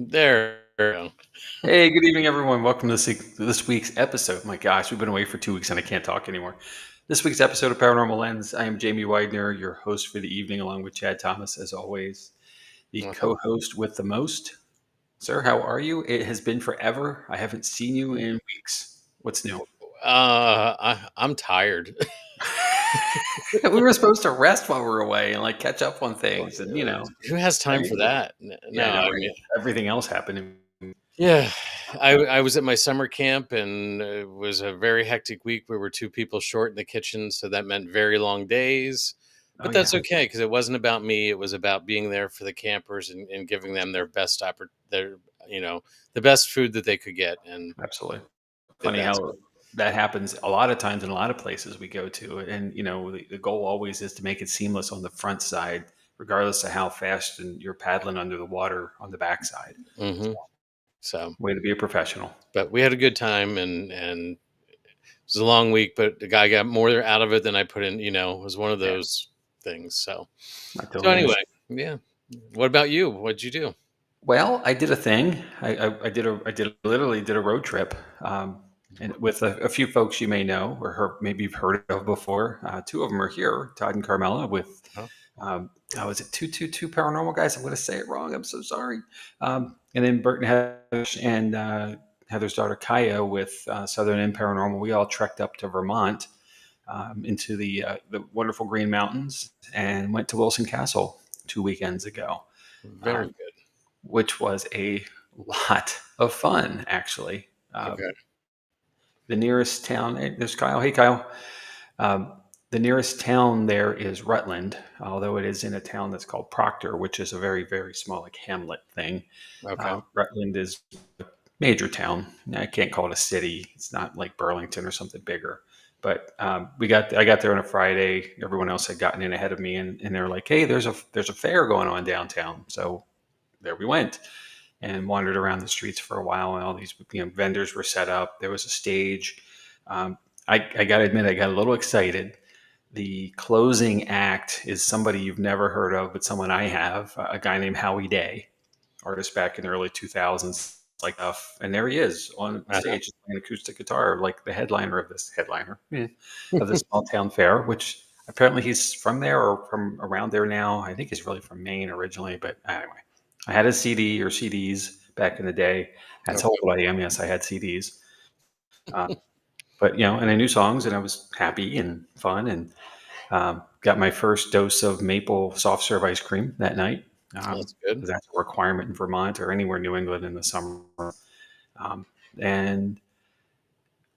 There we go. Hey, good evening, everyone. Welcome to this week's episode. My gosh, we've been away for 2 weeks and I can't talk anymore. This week's episode of Paranormal Lens. I am Jamie Widener, your host for the evening, along with Chad Thomas, as always, the Uh-huh. co-host with the most. Sir, how are you? It has been forever. I haven't seen you in weeks. What's new? I'm tired. We were supposed to rest while we were away and like catch up on things, and Who has time for that? No, yeah, I know, I right? mean, Everything else happened. yeah. I was at my summer camp and it was a very hectic week. We were two people short in the kitchen, so that meant very long days. Oh But yeah, that's okay because it wasn't about me. It was about being there for the campers and giving them you know, the best food that they could get, and absolutely. did Funny that. how that happens a lot of times in a lot of places we go to, and the goal always is to make it seamless on the front side, regardless of how fast and you're paddling under the water on the backside. Hmm. So, Way to be a professional. but we had a good time, and it was a long week, but the guy got more out of it than I put in. It was one of Yeah, those things. So, I so totally anyway, understand. yeah. What about you? What'd you do? Well, I did a thing. I literally did a road trip, and with a few folks you may know or maybe you've heard of before. Two of them are here, Todd and Carmela. With Huh? was it 222 Paranormal Guys? I'm going to say it wrong. I'm so sorry. And then Bert and Heather and Heather's daughter Kaya with Southern End Paranormal. We all trekked up to Vermont into the wonderful Green Mountains and went to Wilson Castle 2 weekends ago. Very Um, good. which was a lot of fun, actually. Okay. The nearest town, there's Kyle. Hey, Kyle. Um, the nearest town there is Rutland, although it is in a town that's called Proctor, which is a very, very small, like hamlet thing. Okay. Rutland is a major town. I can't call it a city. It's not like Burlington or something bigger. But I got there on a Friday. Everyone else had gotten in ahead of me, and they were like, "Hey, there's a fair going on downtown." So there we went and wandered around the streets for a while. And all these vendors were set up. There was a stage. I got to admit, I got a little excited. The closing act is somebody you've never heard of, but someone I have, a guy named Howie Day, artist back in the early 2000s, like stuff. And there he is on Uh-huh. stage playing acoustic guitar, like the headliner of this of this small town fair, which apparently he's from there or from around there now. I think he's really from Maine originally, but anyway, I had a CD or CDs back in the day. That's how Okay. old I am. Yes, I had CDs. Uh, but and I knew songs, and I was happy and fun, and got my first dose of maple soft serve ice cream that night. That's good. 'Cause that's a requirement in Vermont or anywhere New England in the summer. And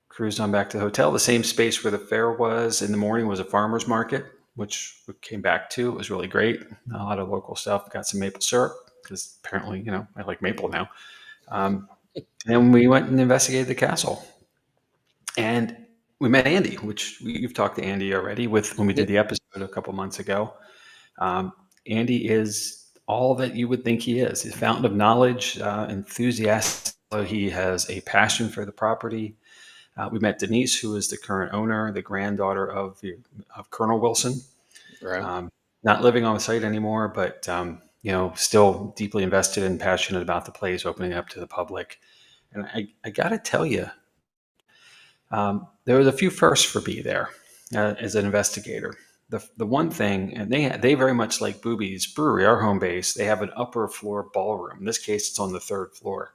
cruised on back to the hotel. The same space where the fair was in the morning was a farmer's market, which we came back to. It was really great. A lot of local stuff. Got some maple syrup because apparently, I like maple now. Um, and we went and investigated the castle. And we met Andy, which you've talked to Andy already with when we Yeah. did the episode a couple months ago. Um, Andy is all that you would think he is. He's a fountain of knowledge, enthusiastic. He has a passion for the property. We met Denise, who is the current owner, the granddaughter of Colonel Wilson. Right. Um, Not living on the site anymore, but still deeply invested and passionate about the place, opening up to the public. And I got to tell you, there was a few firsts for me there as an investigator. The one thing, and they very much like Booby's Brewery, our home base. They have an upper floor ballroom. In this case, it's on the third floor,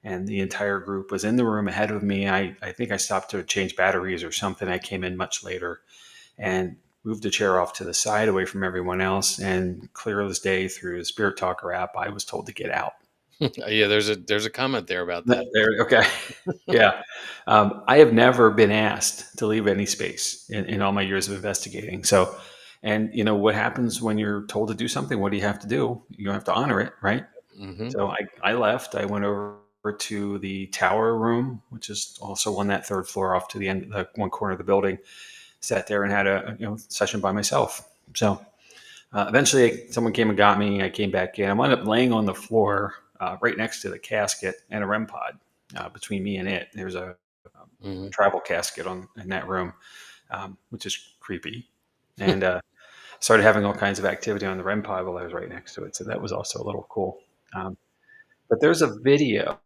and the entire group was in the room ahead of me. I think I stopped to change batteries or something. I came in much later and moved a chair off to the side away from everyone else. And clear as day through the Spirit Talker app, I was told to get out. Yeah. There's a comment there about that. Okay. Yeah. I have never been asked to leave any space in all my years of investigating. So, and what happens when you're told to do something? What do you have to do? You have to honor it, right? Hmm. So I left. I went over to the tower room, which is also on that third floor off to the end, the one corner of the building. Sat there and had a session by myself. So eventually, someone came and got me. I came back in. I wound up laying on the floor right next to the casket and a REM pod between me and it. There's a Hmm. travel casket in that room, which is creepy. And started having all kinds of activity on the REM pod while I was right next to it. So that was also a little cool. Um, But there's a video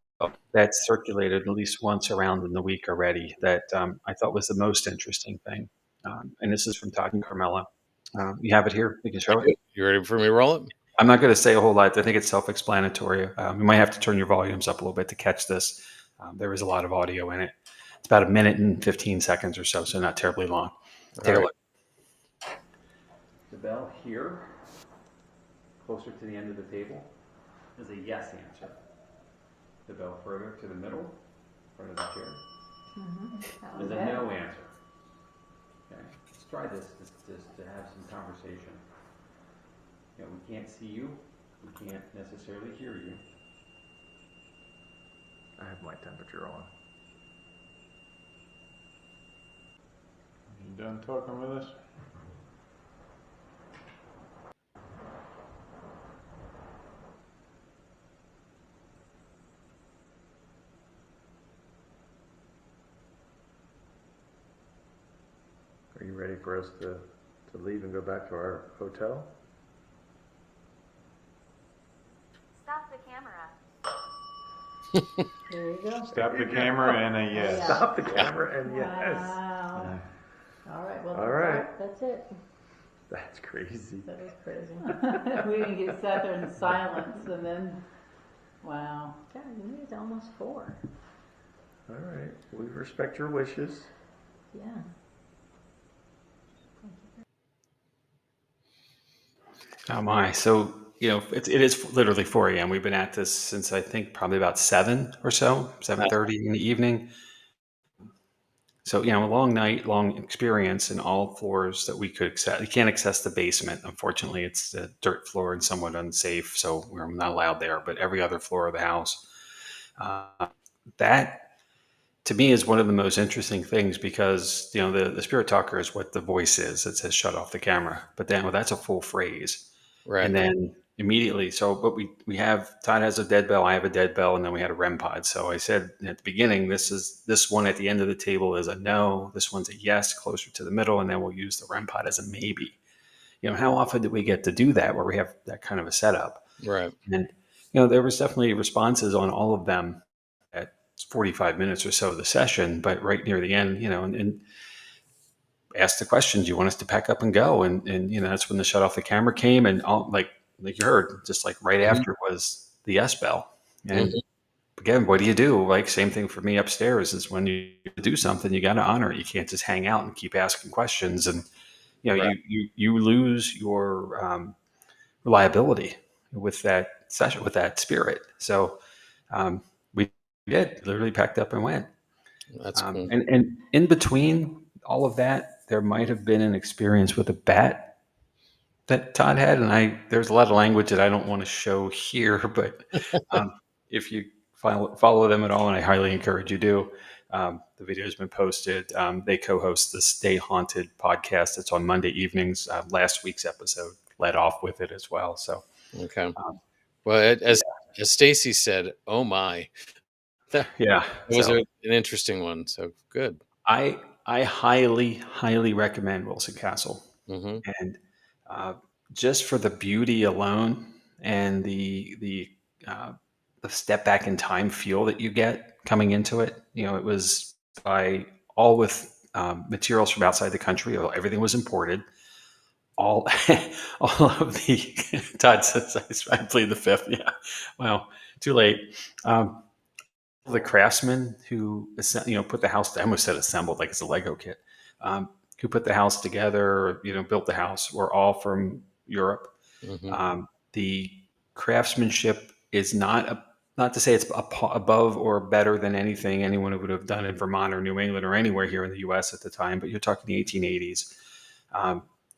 that's circulated at least once around in the week already that I thought was the most interesting thing. And this is from talking Carmela. You have it here. You can show it. You ready for me to roll it? I'm not going to say a whole lot. I think it's self-explanatory. You might have to turn your volumes up a little bit to catch this. There is a lot of audio in it. It's about 1:15 or so not terribly long. Take a look. The bell here, closer to the end of the table, is a yes answer. The bell further to the middle, in front of the chair, is a no answer. Okay, let's try this just to have some conversation. You know, we can't see you. We can't necessarily hear you. I have my temperature on. You done talking with us? Are you ready for us to leave and go back to our hotel? Stop the camera. There you go. Stop the camera and a yes. Stop the camera and yes. Wow. All right. Well, All right. That's it. That's crazy. That was crazy. We didn't get sat there in silence, and then, wow. God, you made it to almost 4. All right. We respect your wishes. Yeah. Oh my! So it is literally 4 a.m. We've been at this since I think probably about 7 or so, 7:30 in the evening. So a long night, long experience in all floors that we could access. You can't access the basement, unfortunately. It's a dirt floor and somewhat unsafe, so we're not allowed there. But every other floor of the house, that to me is one of the most interesting things because the spirit talker is what the voice is. It says shut off the camera, but then that's a full phrase. Right. And then immediately, but we have, Todd has a dead bell, I have a dead bell, and then we had a REM pod. So I said at the beginning, this one at the end of the table is a no, this one's a yes, closer to the middle, and then we'll use the REM pod as a maybe. How often do we get to do that where we have that kind of a setup? Right. And there was definitely responses on all of them at 45 minutes or so of the session, but right near the end, and asked the question, do you want us to pack up and go? And that's when the shut off the camera came, and all like you heard, just like right after was the yes bell. And again, what do you do? Like same thing for me upstairs is when you do something, you got to honor it. You can't just hang out and keep asking questions, and Right. you lose your reliability with that session, with that spirit. So we did literally packed up and went. That's cool. And in between all of that, there might have been an experience with a bat that Todd had, and there's a lot of language that I don't want to show here, but if you follow them at all, and I highly encourage you do, the video has been posted. They co-host the Stay Haunted podcast. It's on Monday evenings. Last week's episode led off with it as well. So Okay. Well, as Stacy said, oh my, that yeah, was an interesting one. So good. I highly recommend Wilson Castle. Mm-hmm. And just for the beauty alone and the step back in time feel that you get coming into it, it was all with materials from outside the country. Everything was imported. All of the Todd says I plead the fifth. Yeah, well, too late. The craftsmen who put the house, I almost said assembled like it's a Lego kit, who put the house together, built the house, were all from Europe. Mm-hmm. The craftsmanship is not to say it's above or better than anything anyone would have done in Vermont or New England or anywhere here in the U.S. at the time, but you're talking the 1880s.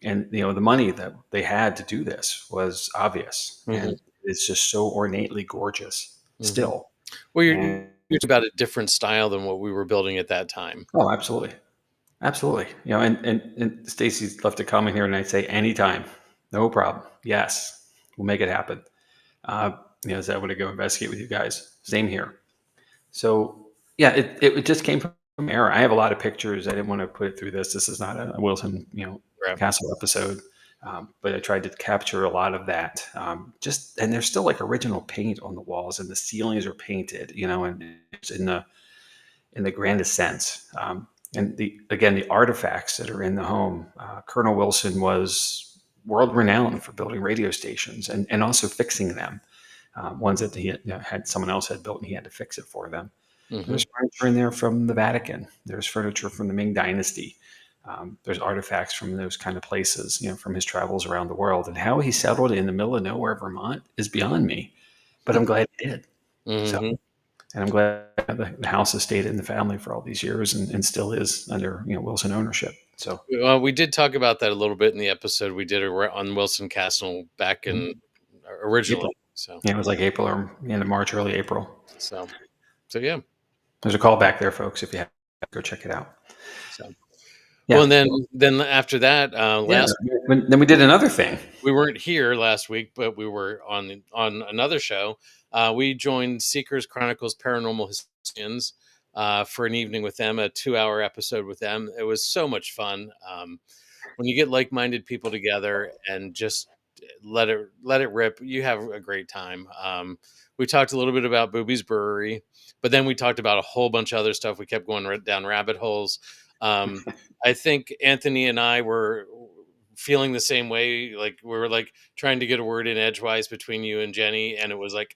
And the money that they had to do this was obvious, and it's just so ornately gorgeous still. Well, you're about a different style than what we were building at that time. Oh, absolutely. And Stacy's left a comment here, and I say anytime, no problem. Yes, we'll make it happen. As I want to go investigate with you guys. Same here. So yeah, it just came from error. I have a lot of pictures. I didn't want to put it through this. This is not a Wilson, Castle episode. But I tried to capture a lot of that. And there's still like original paint on the walls, and the ceilings are painted, and it's in the grandest sense. And the artifacts that are in the home. Colonel Wilson was world renowned for building radio stations and also fixing them. Ones that he had someone else had built, and he had to fix it for them. Mm-hmm. There's furniture in there from the Vatican. There's furniture from the Ming Dynasty. There's artifacts from those kind of places, from his travels around the world. And how he settled in the middle of nowhere, Vermont, is beyond me. But I'm glad he did. Mm-hmm. So, and I'm glad the house has stayed in the family for all these years and still is under Wilson ownership. So, Well, we did talk about that a little bit in the episode we did on Wilson Castle back in originally. April. So Yeah, it was like April or end of March, early April. So yeah. There's a call back there, folks. If you have, go check it out. So. Yeah. Well, and then after that, then we did another thing. We weren't here last week, but we were on another show. We joined Seekers Chronicles Paranormal Historians for an evening with them, a 2-hour episode with them. It was so much fun. When you get like-minded people together and just let it rip, you have a great time. We talked a little bit about Booby's Brewery, but then we talked about a whole bunch of other stuff. We kept going down rabbit holes. I think Anthony and I were feeling the same way. Like we were like trying to get a word in edgewise between you and Jenny, and it was like,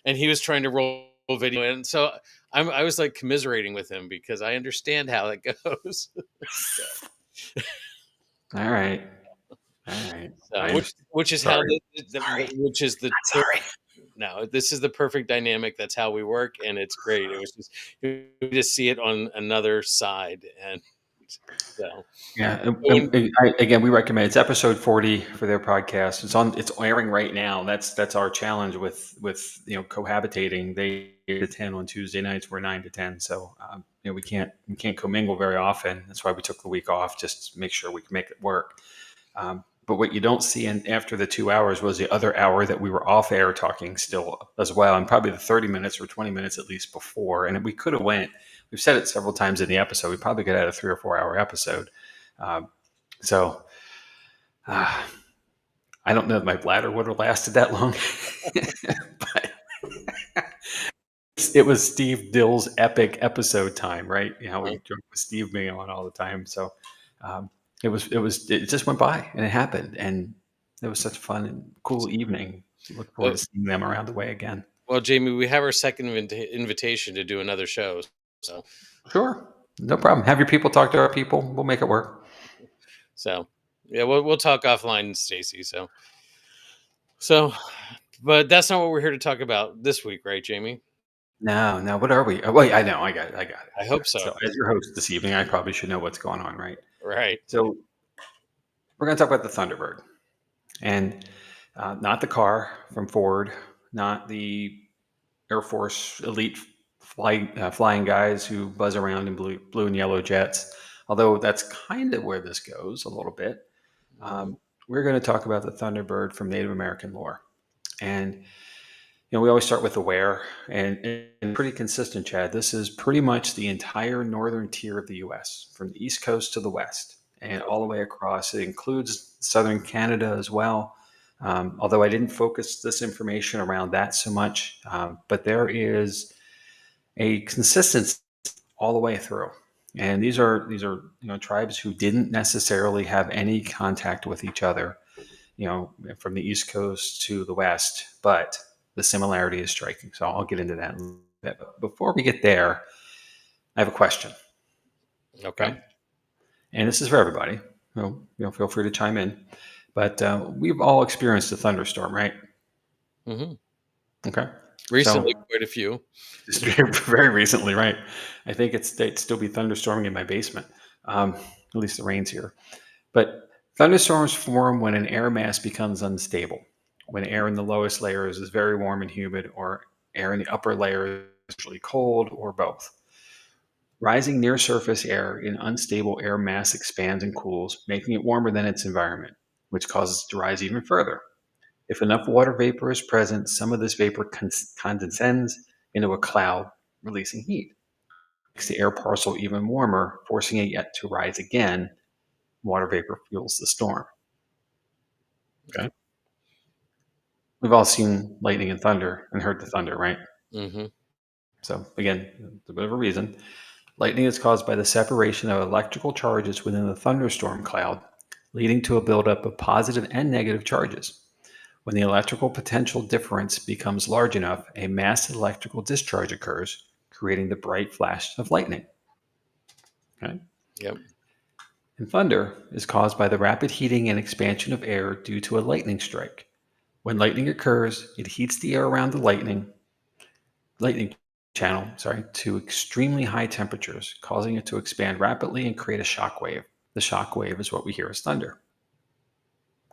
and he was trying to roll video, and so I was like commiserating with him because I understand how it goes. All right. So, which is sorry. which is the sorry. No, this is the perfect dynamic. That's how we work, and it's great. It was just you just see it on another side, and so yeah. Again, we recommend it's episode 40 for their podcast. It's airing right now. That's our challenge with cohabitating. They 8 to 10 on Tuesday nights. We're 9 to 10. So we can't commingle very often. That's why we took the week off, just to make sure we can make it work. But what you don't see after the 2 hours was the other hour that we were off air talking still as well, and probably the 30 minutes or 20 minutes at least before. And we could have went. We've said it several times in the episode. We probably could have had a 3 or 4 hour episode. I don't know if my bladder would have lasted that long, but it was Steve Dill's epic episode time, right? We joke with Steve being on all the time. So it just went by and it happened. And it was such a fun and cool evening. Look forward to seeing them around the way again. Well, Jamie, we have our second invitation to do another show. So sure. No problem. Have your people talk to our people. We'll make it work. So yeah, we'll talk offline, Stacy. So, but that's not what we're here to talk about this week, right, Jamie? No. What are we? Oh, wait, I know. I got it. I hope so. So as your host this evening, I probably should know what's going on, right? Right. So we're going to talk about the Thunderbird, and not the car from Ford, not the Air Force elite flying guys who buzz around in blue and yellow jets, although that's kind of where this goes a little bit. We're going to talk about the Thunderbird from Native American lore. And we always start with the where, and pretty consistent, Chad. This is pretty much the entire northern tier of the U.S., from the East Coast to the West, and all the way across. It includes southern Canada as well, although I didn't focus this information around that so much. But there is a consistency all the way through. And these are tribes who didn't necessarily have any contact with each other, from the East Coast to the West, but the similarity is striking. So I'll get into that in a little bit. But before we get there, I have a question. Okay. And this is for everybody. Feel free to chime in. But we've all experienced a thunderstorm, right? Mm-hmm. Okay. Recently, quite a few. Just very recently, right? I think it'd still be thunderstorming in my basement. At least the rain's here. But thunderstorms form when an air mass becomes unstable, when air in the lowest layers is very warm and humid, or air in the upper layer is usually cold, or both. Rising near surface air in unstable air mass expands and cools, making it warmer than its environment, which causes it to rise even further. If enough water vapor is present, some of this vapor condenses into a cloud, releasing heat. It makes the air parcel even warmer, forcing it yet to rise again, water vapor fuels the storm. Okay. We've all seen lightning and thunder and heard the thunder, right? Mm-hmm. So again, it's a bit of a reason. Lightning is caused by the separation of electrical charges within the thunderstorm cloud, leading to a buildup of positive and negative charges. When the electrical potential difference becomes large enough, a mass electrical discharge occurs, creating the bright flash of lightning. Okay? Yep. And thunder is caused by the rapid heating and expansion of air due to a lightning strike. When lightning occurs, it heats the air around the lightning channel, to extremely high temperatures, causing it to expand rapidly and create a shock wave. The shock wave is what we hear as thunder.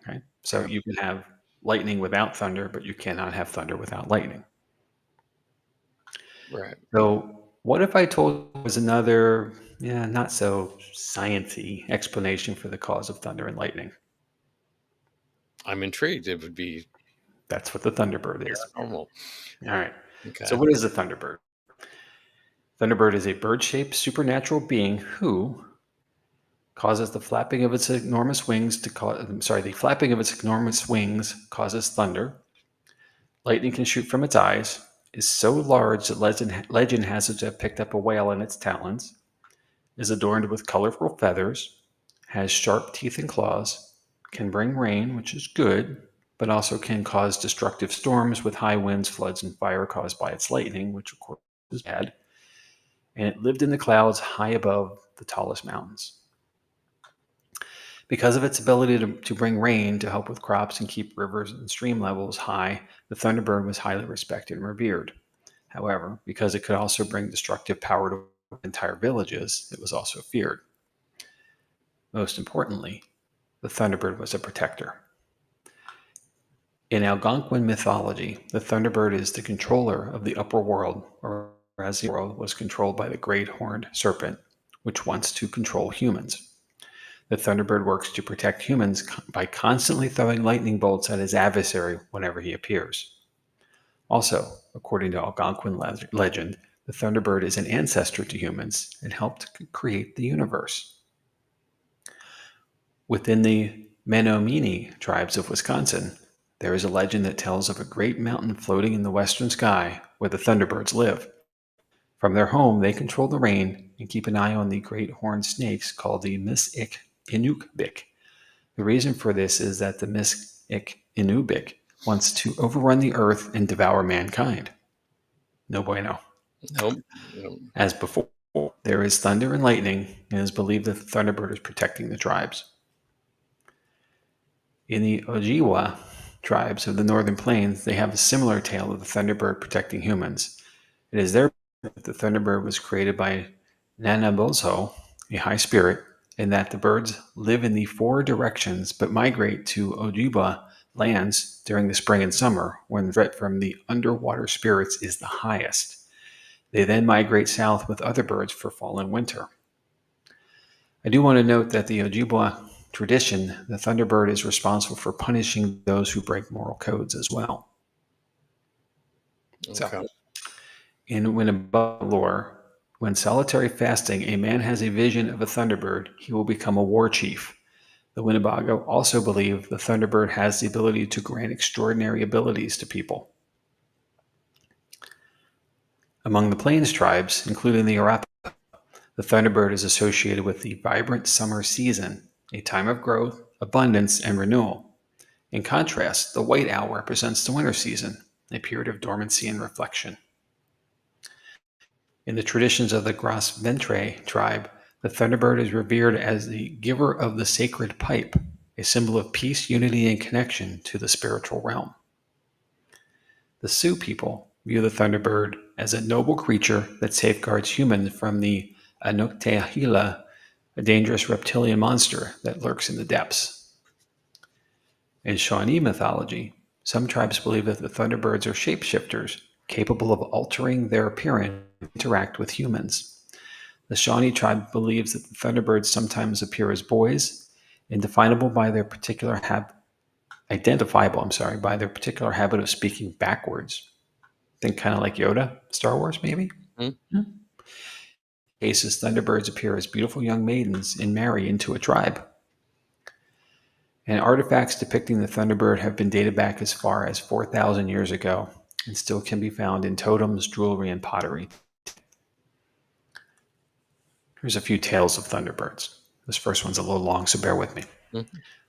Okay? So you can have lightning without thunder, but you cannot have thunder without lightning. Right. So what if I told you there was another, not so sciencey explanation for the cause of thunder and lightning? I'm intrigued. It would be That's what the Thunderbird is. normal. All right. Okay. So what is a Thunderbird? Thunderbird is a bird-shaped supernatural being who causes the flapping of its enormous wings the flapping of its enormous wings causes thunder. Lightning can shoot from its eyes, is so large that legend has it to have picked up a whale in its talons, is adorned with colorful feathers, has sharp teeth and claws, can bring rain, which is good, but also can cause destructive storms with high winds, floods, and fire caused by its lightning, which of course is bad. And it lived in the clouds high above the tallest mountains. Because of its ability to bring rain to help with crops and keep rivers and stream levels high, the Thunderbird was highly respected and revered. However, because it could also bring destructive power to entire villages, it was also feared. Most importantly, the Thunderbird was a protector. In Algonquin mythology, the Thunderbird is the controller of the upper world, or as the world was controlled by the great horned serpent, which wants to control humans. The Thunderbird works to protect humans by constantly throwing lightning bolts at his adversary whenever he appears. Also, according to Algonquin legend, the Thunderbird is an ancestor to humans and helped create the universe. Within the Menominee tribes of Wisconsin, there is a legend that tells of a great mountain floating in the western sky where the Thunderbirds live. From their home, they control the rain and keep an eye on the great horned snakes called the Mis-ik-Inukbik. The reason for this is that the Mis-ik-Inukbik wants to overrun the earth and devour mankind. No bueno. Nope. As before, there is thunder and lightning, and it is believed that the Thunderbird is protecting the tribes. In the Ojibwa tribes of the Northern Plains, they have a similar tale of the Thunderbird protecting humans. It is their belief that the Thunderbird was created by Nanabozo, a high spirit, and that the birds live in the four directions but migrate to Ojibwa lands during the spring and summer when the threat from the underwater spirits is the highest. They then migrate south with other birds for fall and winter. I do want to note that the Ojibwa tradition, the Thunderbird is responsible for punishing those who break moral codes as well. Okay. So, in Winnebago lore, when solitary fasting, a man has a vision of a Thunderbird, he will become a war chief. The Winnebago also believe the Thunderbird has the ability to grant extraordinary abilities to people. Among the Plains tribes, including the Arapaho, the Thunderbird is associated with the vibrant summer season, a time of growth, abundance, and renewal. In contrast, the white owl represents the winter season, a period of dormancy and reflection. In the traditions of the Gros Ventre tribe, the Thunderbird is revered as the giver of the sacred pipe, a symbol of peace, unity, and connection to the spiritual realm. The Sioux people view the Thunderbird as a noble creature that safeguards humans from the Anok'tahila, a dangerous reptilian monster that lurks in the depths. In Shawnee mythology, some tribes believe that the Thunderbirds are shapeshifters, capable of altering their appearance to interact with humans. The Shawnee tribe believes that the Thunderbirds sometimes appear as boys, identifiable by their particular habit of speaking backwards. Think kind of like Yoda, Star Wars, maybe? Mm-hmm. Cases, Thunderbirds appear as beautiful young maidens and marry into a tribe. And artifacts depicting the Thunderbird have been dated back as far as 4,000 years ago and still can be found in totems, jewelry, and pottery. Here's a few tales of Thunderbirds. This first one's a little long, so bear with me. Mhm.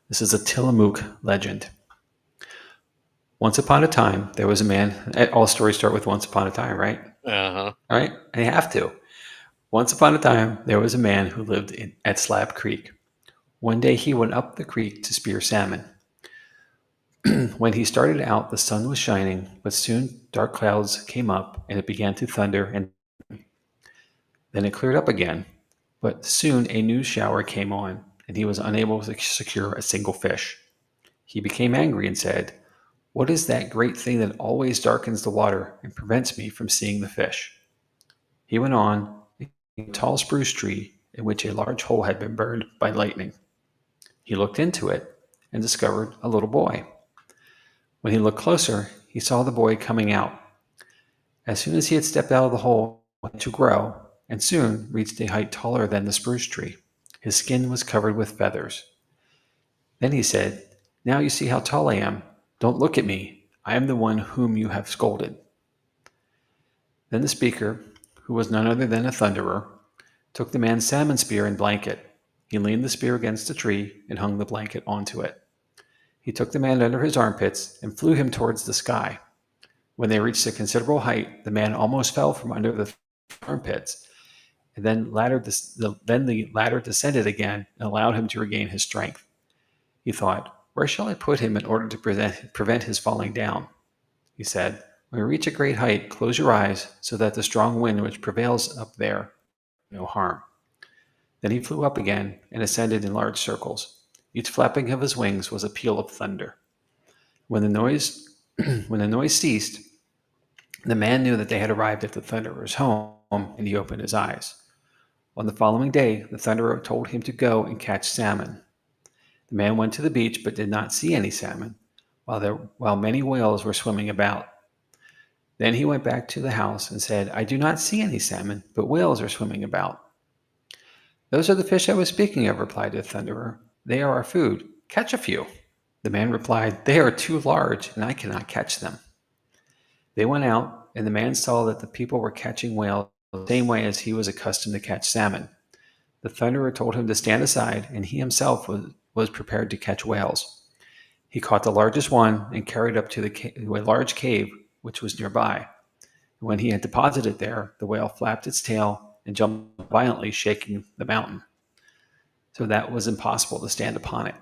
This is a Tillamook legend. Once upon a time, there was a man. All stories start with once upon a time, right? Uh-huh. All right? They have to. Once upon a time, there was a man who lived at Slab Creek. One day he went up the creek to spear salmon. When he started out, the sun was shining, but soon dark clouds came up and it began to thunder, and then it cleared up again. But soon a new shower came on, and he was unable to secure a single fish. He became angry and said, "What is that great thing that always darkens the water and prevents me from seeing the fish?" He went on a tall spruce tree in which a large hole had been burned by lightning. He looked into it and discovered a little boy. When he looked closer, he saw the boy coming out. As soon as he had stepped out of the hole, he began to grow and soon reached a height taller than the spruce tree. His skin was covered with feathers. Then he said, "Now you see how tall I am. Don't look at me. I am the one whom you have scolded." Then the speaker, who was none other than a thunderer, took the man's salmon spear and blanket. He leaned the spear against a tree and hung the blanket onto it. He took the man under his armpits and flew him towards the sky. When they reached a considerable height, the man almost fell from under the armpits, and then the ladder descended again and allowed him to regain his strength. He thought, "Where shall I put him in order to prevent his falling down?" He said, "When we reach a great height, close your eyes so that the strong wind which prevails up there no harm." Then he flew up again and ascended in large circles. Each flapping of his wings was a peal of thunder. When the noise ceased, the man knew that they had arrived at the Thunderer's home, and he opened his eyes. On the following day, the Thunderer told him to go and catch salmon. The man went to the beach but did not see any salmon, while many whales were swimming about. Then he went back to the house and said, "I do not see any salmon, but whales are swimming about." "Those are the fish I was speaking of," replied the Thunderer. "They are our food. Catch a few." The man replied, "They are too large, and I cannot catch them." They went out, and the man saw that the people were catching whales the same way as he was accustomed to catch salmon. The Thunderer told him to stand aside, and he himself was prepared to catch whales. He caught the largest one and carried it up to a large cave which was nearby. When he had deposited it there, the whale flapped its tail and jumped violently, shaking the mountain, so that it was impossible to stand upon it.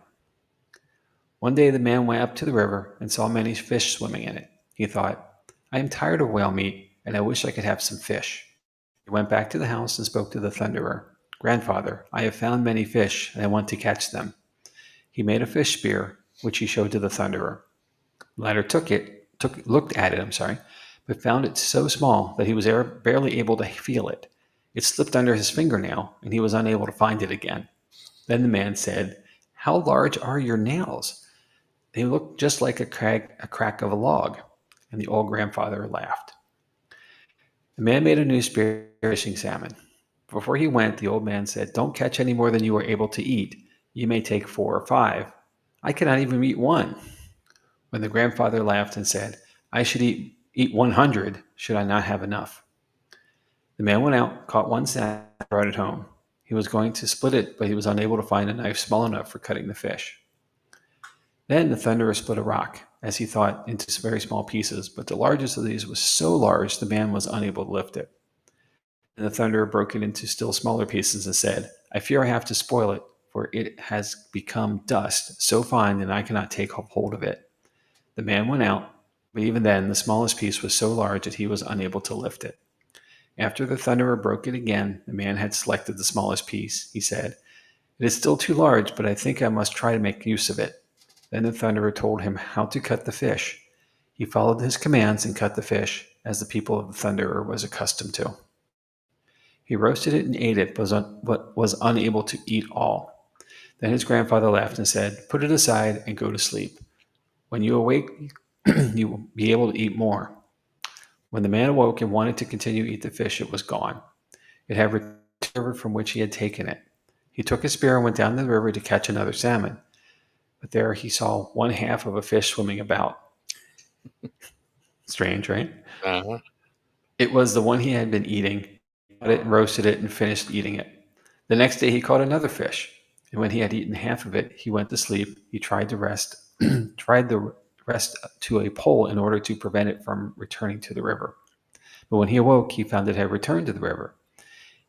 One day the man went up to the river and saw many fish swimming in it. He thought, "I am tired of whale meat, and I wish I could have some fish." He went back to the house and spoke to the Thunderer. "Grandfather, I have found many fish, and I want to catch them." He made a fish spear, which he showed to the Thunderer. The latter looked at it, but found it so small that he was barely able to feel it. It slipped under his fingernail, and he was unable to find it again. Then the man said, "How large are your nails? They look just like a crack of a log." And the old grandfather laughed. The man made a new spear fishing salmon. Before he went, the old man said, "Don't catch any more than you are able to eat. You may take 4 or 5. I cannot even eat one." When the grandfather laughed and said, "I should eat 100, should I not have enough?" The man went out, caught one salmon, and brought it home. He was going to split it, but he was unable to find a knife small enough for cutting the fish. Then the Thunderer split a rock, as he thought, into very small pieces, but the largest of these was so large the man was unable to lift it. And the Thunderer broke it into still smaller pieces and said, "I fear I have to spoil it, for it has become dust so fine that I cannot take hold of it." The man went out, but even then the smallest piece was so large that he was unable to lift it. After the Thunderer broke it again, the man had selected the smallest piece. He said, "It is still too large, but I think I must try to make use of it." Then the Thunderer told him how to cut the fish. He followed his commands and cut the fish, as the people of the Thunderer was accustomed to. He roasted it and ate it, but was unable to eat all. Then his grandfather laughed and said, "Put it aside and go to sleep. When you awake, you will be able to eat more." When the man awoke and wanted to continue to eat the fish, it was gone. It had returned to the river from which he had taken it. He took his spear and went down the river to catch another salmon. But there he saw one half of a fish swimming about. Strange, right? Uh-huh. It was the one he had been eating. He caught it and roasted it and finished eating it. The next day he caught another fish, and when he had eaten half of it, he went to sleep. He tried to rest, tried the rest to a pole in order to prevent it from returning to the river. But when he awoke, he found it had returned to the river.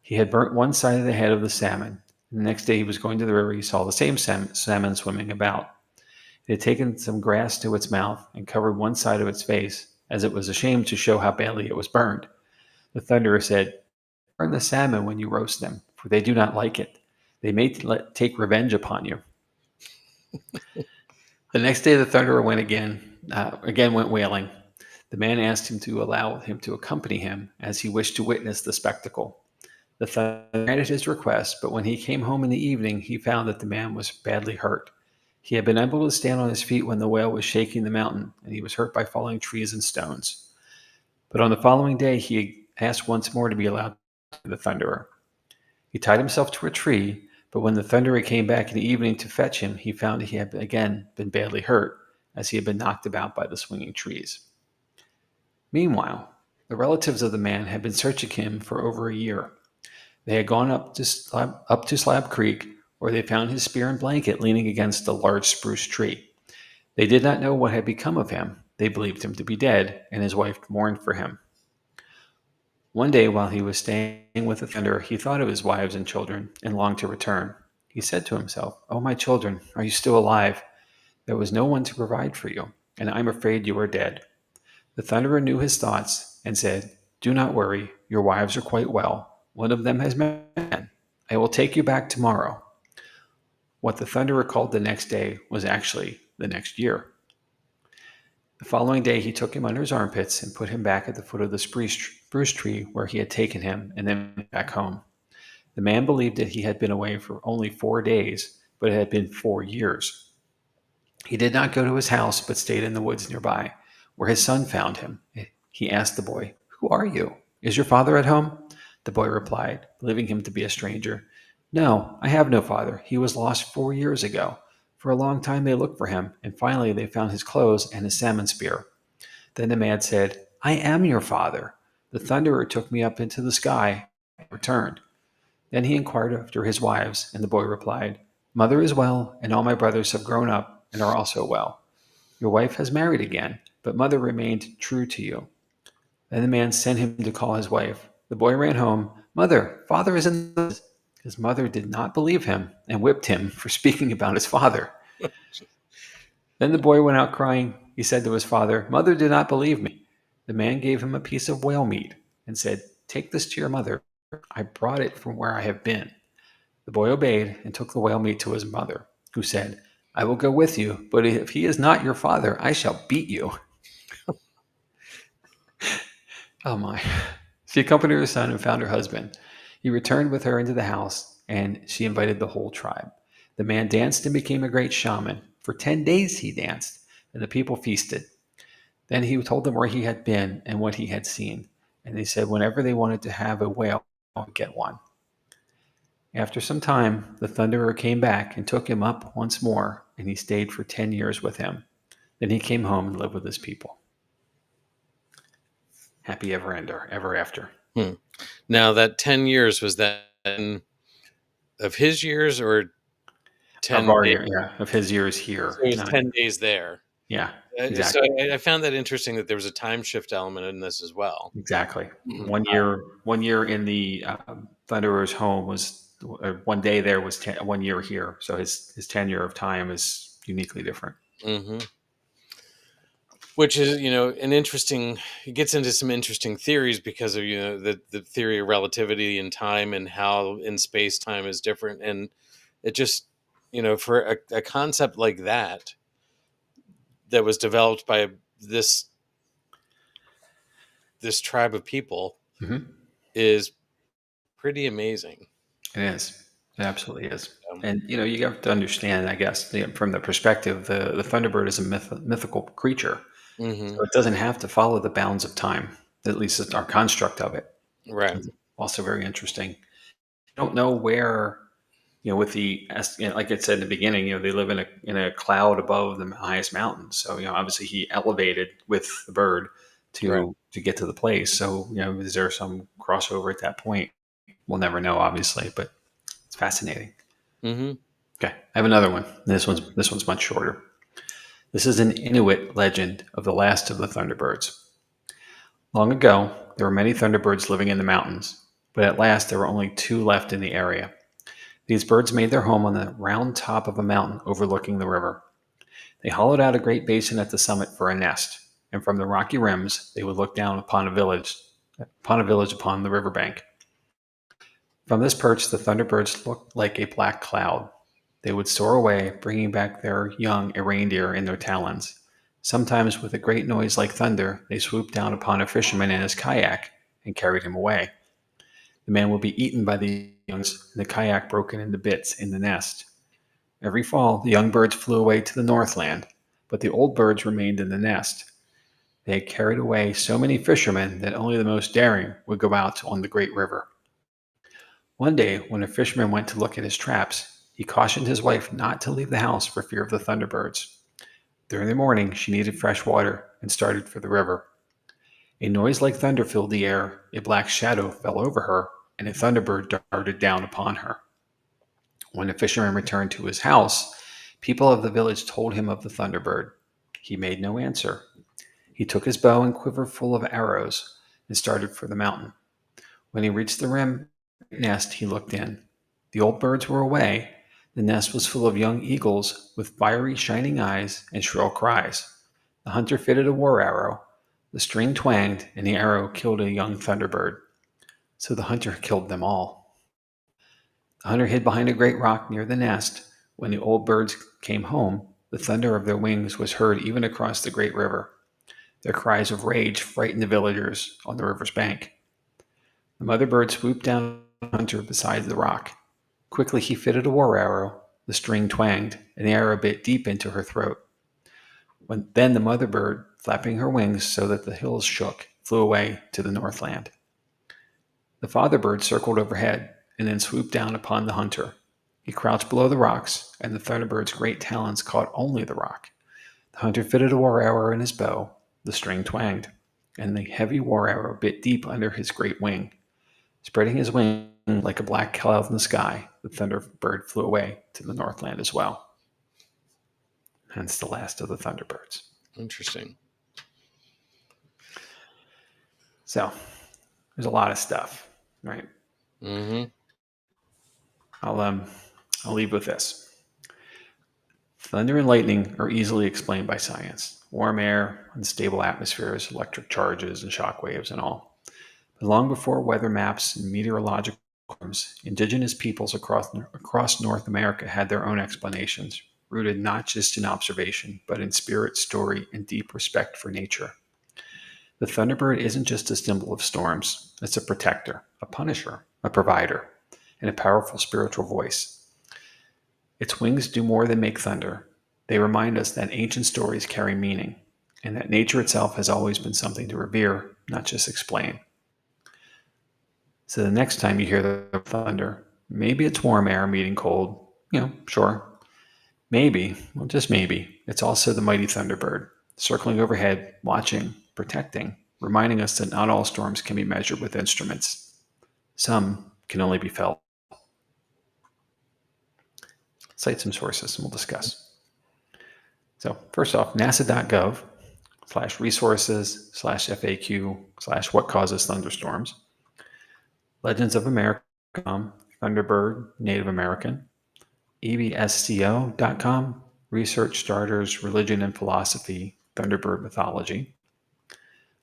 He had burnt one side of the head of the salmon. The next day he was going to the river. He saw the same salmon swimming about. It had taken some grass to its mouth and covered one side of its face, as it was ashamed to show how badly it was burned. The Thunderer said, "Burn the salmon when you roast them, for they do not like it. They may take revenge upon you." The next day the Thunderer went wailing. The man asked him to allow him to accompany him, as he wished to witness the spectacle. The Thunderer granted his request, but when he came home in the evening, he found that the man was badly hurt. He had been able to stand on his feet when the whale was shaking the mountain, and he was hurt by falling trees and stones. But on the following day, he asked once more to be allowed to the Thunderer. He tied himself to a tree, but when the Thunderer came back in the evening to fetch him, he found he had again been badly hurt, as he had been knocked about by the swinging trees. Meanwhile, the relatives of the man had been searching him for over a year. They had gone up to Slab Creek, where they found his spear and blanket leaning against a large spruce tree. They did not know what had become of him. They believed him to be dead, and his wife mourned for him. One day, while he was staying with the Thunderer, he thought of his wives and children and longed to return. He said to himself, "Oh, my children, are you still alive? There was no one to provide for you, and I'm afraid you are dead." The Thunderer knew his thoughts and said, "Do not worry. Your wives are quite well. One of them has met again. I will take you back tomorrow." What the Thunderer called the next day was actually the next year. The following day he took him under his armpits and put him back at the foot of the spruce tree where he had taken him, and then back home. The man believed that he had been away for only 4 days, but it had been 4 years. He did not go to his house, but stayed in the woods nearby, where his son found him. He asked the boy, "Who are you? Is your father at home?" The boy replied, believing him to be a stranger, "No, I have no father. He was lost 4 years ago. For a long time they looked for him, and finally they found his clothes and his salmon spear." Then the man said, "I am your father. The Thunderer took me up into the sky and returned." Then he inquired after his wives, and the boy replied, "Mother is well, and all my brothers have grown up and are also well. Your wife has married again, but mother remained true to you." Then the man sent him to call his wife. The boy ran home. "Mother, father is in the woods." His mother did not believe him and whipped him for speaking about his father. Then the boy went out crying. He said to his father, "Mother did not believe me." The man gave him a piece of whale meat and said, "Take this to your mother. I brought it from where I have been." The boy obeyed and took the whale meat to his mother, who said, "I will go with you, but if he is not your father, I shall beat you." Oh my. She accompanied her son and found her husband. He returned with her into the house, and she invited the whole tribe. The man danced and became a great shaman. For 10 days he danced, and the people feasted. Then he told them where he had been and what he had seen, and they said whenever they wanted to have a whale, they would get one. After some time, the Thunderer came back and took him up once more, and he stayed for 10 years with him. Then he came home and lived with his people. Happy ever after. Now that 10 years, was that of his years or 10 days? Of his years here. So it was 10 days there. Yeah, exactly. So I found that interesting that there was a time shift element in this as well. Exactly. 1 year in the Thunderer's home was, or 1 day there was 1 year here. So his tenure of time is uniquely different. Mm-hmm. Which is, an interesting. It gets into some interesting theories because of the theory of relativity in time and how in space time is different, and it just for a concept like that was developed by this tribe of people is pretty amazing. It is. It absolutely is. And you have to understand, I guess, from the perspective, the Thunderbird is a mythical creature. Mm-hmm. So it doesn't have to follow the bounds of time. At least it's our construct of it. Right. It's also very interesting. I don't know where, with like I said in the beginning, they live in a cloud above the highest mountain. So, obviously he elevated with the bird Right. to get to the place. So, is there some crossover at that point? We'll never know, obviously, but it's fascinating. Mm-hmm. Okay, I have another one. This one's much shorter. This is an Inuit legend of the last of the Thunderbirds. Long ago, there were many Thunderbirds living in the mountains, but at last there were only 2 left in the area. These birds made their home on the round top of a mountain overlooking the river. They hollowed out a great basin at the summit for a nest, and from the rocky rims they would look down upon a village upon the riverbank. From this perch, the Thunderbirds looked like a black cloud. They would soar away, bringing back their young a reindeer in their talons. Sometimes, with a great noise like thunder, they swooped down upon a fisherman in his kayak and carried him away. The man would be eaten by the youngs, and the kayak broken into bits in the nest. Every fall, the young birds flew away to the Northland, but the old birds remained in the nest. They had carried away so many fishermen that only the most daring would go out on the great river. One day, when a fisherman went to look at his traps, he cautioned his wife not to leave the house for fear of the Thunderbirds. During the morning, she needed fresh water and started for the river. A noise like thunder filled the air, a black shadow fell over her, and a thunderbird darted down upon her. When the fisherman returned to his house, people of the village told him of the thunderbird. He made no answer. He took his bow and quiver full of arrows and started for the mountain. When he reached the rim nest, he looked in. The old birds were away. The nest was full of young eagles with fiery, shining eyes and shrill cries. The hunter fitted a war arrow. The string twanged, and the arrow killed a young thunderbird. So the hunter killed them all. The hunter hid behind a great rock near the nest. When the old birds came home, the thunder of their wings was heard even across the great river. Their cries of rage frightened the villagers on the river's bank. The mother bird swooped down on the hunter beside the rock. Quickly he fitted a war arrow. The string twanged, and the arrow bit deep into her throat. Then the mother bird, flapping her wings so that the hills shook, flew away to the Northland. The father bird circled overhead and then swooped down upon the hunter. He crouched below the rocks, and the thunderbird's great talons caught only the rock. The hunter fitted a war arrow in his bow. The string twanged, and the heavy war arrow bit deep under his great wing. Spreading his wing like a black cloud in the sky, the thunderbird flew away to the Northland as well. Hence the last of the Thunderbirds. Interesting. So there's a lot of stuff, right? Mm-hmm. I'll leave with this. Thunder and lightning are easily explained by science. Warm air, unstable atmospheres, electric charges, and shock waves and all. But long before weather maps and meteorological terms, indigenous peoples across North America had their own explanations, rooted not just in observation, but in spirit, story, and deep respect for nature. The thunderbird isn't just a symbol of storms. It's a protector, a punisher, a provider, and a powerful spiritual voice. Its wings do more than make thunder. They remind us that ancient stories carry meaning, and that nature itself has always been something to revere, not just explain. So the next time you hear the thunder, maybe it's warm air meeting cold, sure. Maybe, well, just maybe, it's also the mighty Thunderbird, circling overhead, watching, protecting, reminding us that not all storms can be measured with instruments. Some can only be felt. Cite some sources and we'll discuss. So first off, nasa.gov/resources/FAQ/what causes thunderstorms. Legends of America, Thunderbird, Native American. EBSCO.com, Research Starters, Religion and Philosophy, Thunderbird Mythology.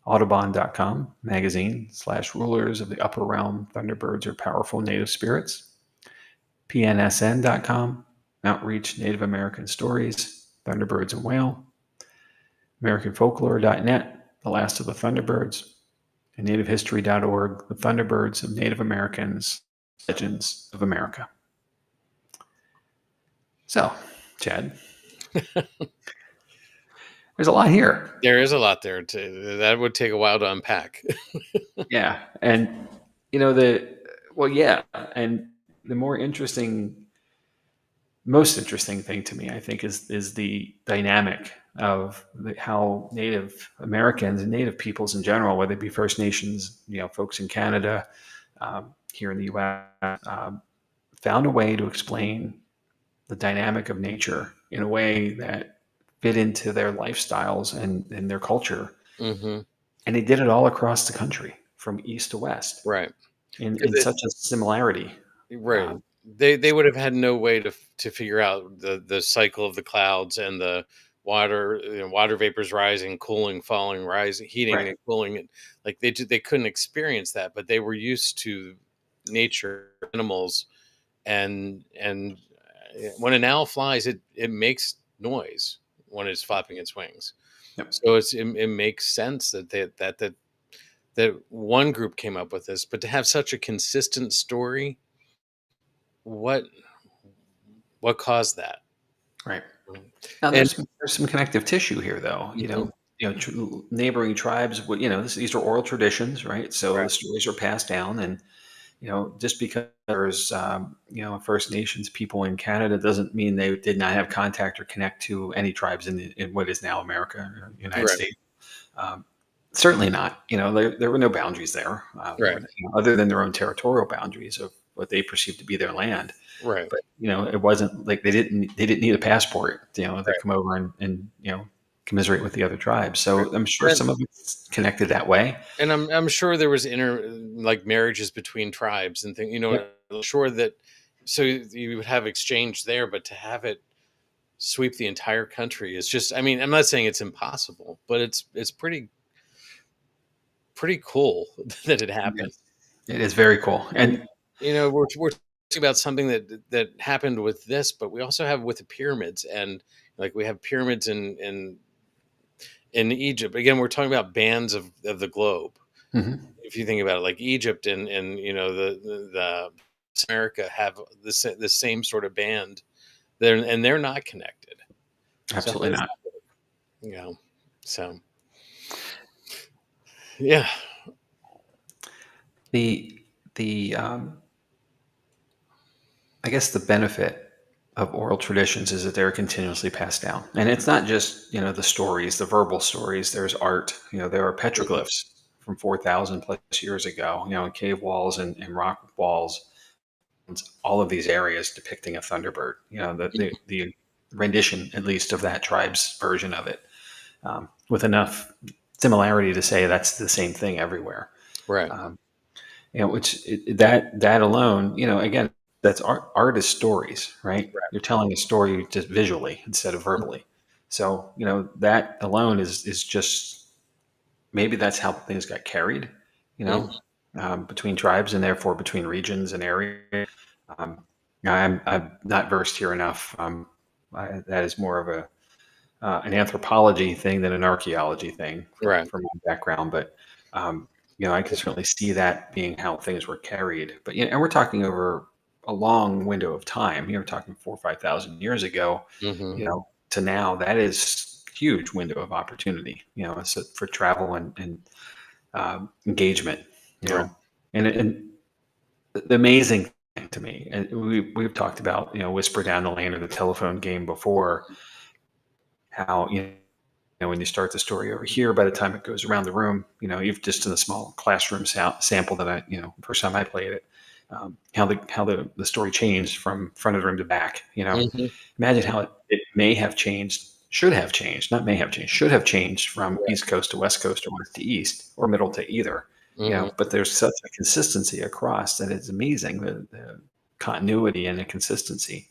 Audubon.com, magazine/rulers of the upper realm, Thunderbirds are powerful native spirits. PNSN.com, Outreach Native American Stories, Thunderbirds and Whale. AmericanFolklore.net, The Last of the Thunderbirds. And NativeHistory.org, The Thunderbirds of Native Americans, Legends of America. So, Chad, there's a lot here. There is a lot there. That would take a while to unpack. Yeah. And, and the more interesting most interesting thing to me, I think, is the dynamic of how Native Americans and Native peoples in general, whether it be First Nations, folks in Canada, here in the U.S., found a way to explain the dynamic of nature in a way that fit into their lifestyles and their culture. Mm-hmm. And they did it all across the country from east to west Right. in such a similarity. Right. They would have had no way to figure out the cycle of the clouds and the water water vapors rising, cooling, falling, rising, heating Right. and cooling. And like they couldn't experience that, but they were used to nature, animals, and when an owl flies, it makes noise when it's flapping its wings. Yep. So it makes sense that one group came up with this, but to have such a consistent story, what what caused that? Right. Now, And there's some connective tissue here, though. Mhm. Neighboring tribes would, these are oral traditions, right? So Right, the stories are passed down, and just because there's First Nations people in Canada doesn't mean they did not have contact or connect to any tribes in what is now America or United right, States. Um, Certainly not. There were no boundaries there, right, other than their own territorial boundaries of what they perceived to be their land. right, But it wasn't like they didn't need a passport, to right. come over and commiserate with the other tribes. Right. So I'm sure And some of it's connected that way. and I'm sure there was like marriages between tribes and things. Yep. I'm sure that so you would have exchange there, but to have it sweep the entire country is just. I mean, I'm not saying it's impossible, but it's pretty cool that it happened. Yes. It is very cool. And And we're talking about something that happened with this, but we also have with the pyramids, and like we have pyramids in Egypt. Again, we're talking about bands of the globe. mhm, If you think about it, like Egypt and the America have the same sort of band. They're not connected. So how absolutely does not. that work? So yeah, The I guess the benefit of oral traditions is that they're continuously passed down. And it's not just, the stories, the verbal stories. There's art. There are Mhm. petroglyphs from 4,000 plus years ago, in cave walls and rock walls, and all of these areas depicting a thunderbird, the rendition, at least, of that tribe's version of it, with enough similarity to say that's the same thing everywhere. Right, Um, that alone, again, that's art. Art is stories, right? right, You're telling a story just visually instead of verbally. So that alone is just maybe that's how things got carried, you know, mhm, between tribes and therefore between regions and areas. Um, I'm not versed here enough. That is more of an anthropology thing than an archaeology thing right, from my background. But um, I can certainly see that being how things were carried. But and we're talking over a long window of time. We're talking 4 or 5 thousand years ago. hmm To now, that is huge window of opportunity. So for travel and engagement. You right, know, and the amazing thing to me, and we've talked about Whisper Down the Lane or the telephone game before. How when you start the story over here, by the time it goes around the room, you've just in a small classroom sample that first time I played it, how the story changed from front of the room to back. hmm Imagine how it may have changed, should have changed, not may have changed, should have changed from right, East Coast to West Coast or West to East or middle to either. hmm But there's such a consistency across that it's amazing the continuity and the consistency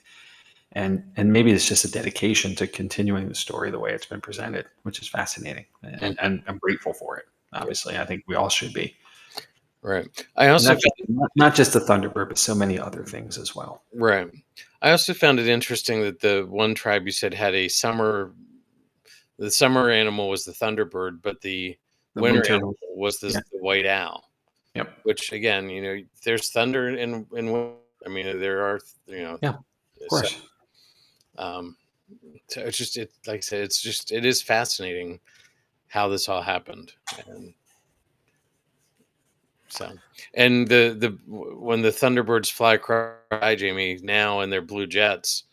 and maybe it's just a dedication to continuing the story the way it's been presented, which is fascinating, and I'm grateful for it. yeah, Obviously, I think we all should be, right. I and also not just the Thunderbird, but so many other things as well. right. I also found it interesting that the one tribe you said had a summer. The summer animal was the thunderbird, but the The winter winter, animal was yeah, the white owl. yep, Which again, there's thunder I mean, there are, yeah, of so, course. um, so it's just like I said, it is fascinating how this all happened, and so and the when the Thunderbirds fly across, Jamie, now in their blue jets,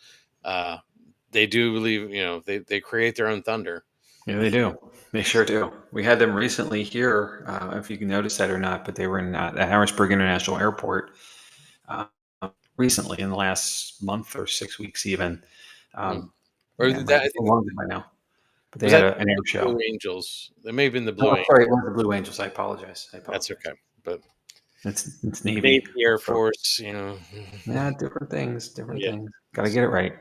they do believe, they create their own thunder. Yeah, they do. They sure do. We had them recently here. If you can notice that or not, but they were in at Harrisburg International Airport uh, recently in the last month or 6 weeks, even. Or Yeah, that, I might be think, longer by now. But they was had that an air the show. Blue Angels? It may have been the Oh, Blue Angels. sorry, it was the Blue Angels. I apologize. That's okay. But It's Navy. Navy, Air So, Force, yeah, different things. Yeah. Got to get it right.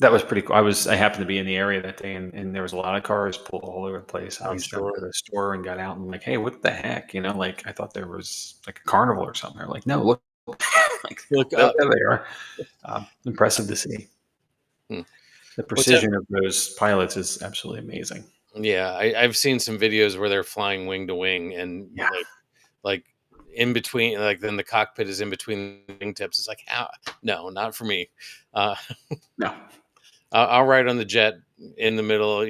That was pretty cool. I happened to be in the area that day, and there was a lot of cars pulled all over the place. I I'm reached out sure. to the store and got out and like, hey, what the heck? Like I thought there was like a carnival or something. They're like, no, look, like Look there up. they are. Impressive to see. Hmm. The precision of those pilots is absolutely amazing. Yeah, I've seen some videos where they're flying wing to wing, and Yeah. like in between, like then the cockpit is in between the wingtips. It's like, how? No, not for me. Uh, No. I'll ride on the jet in the middle, but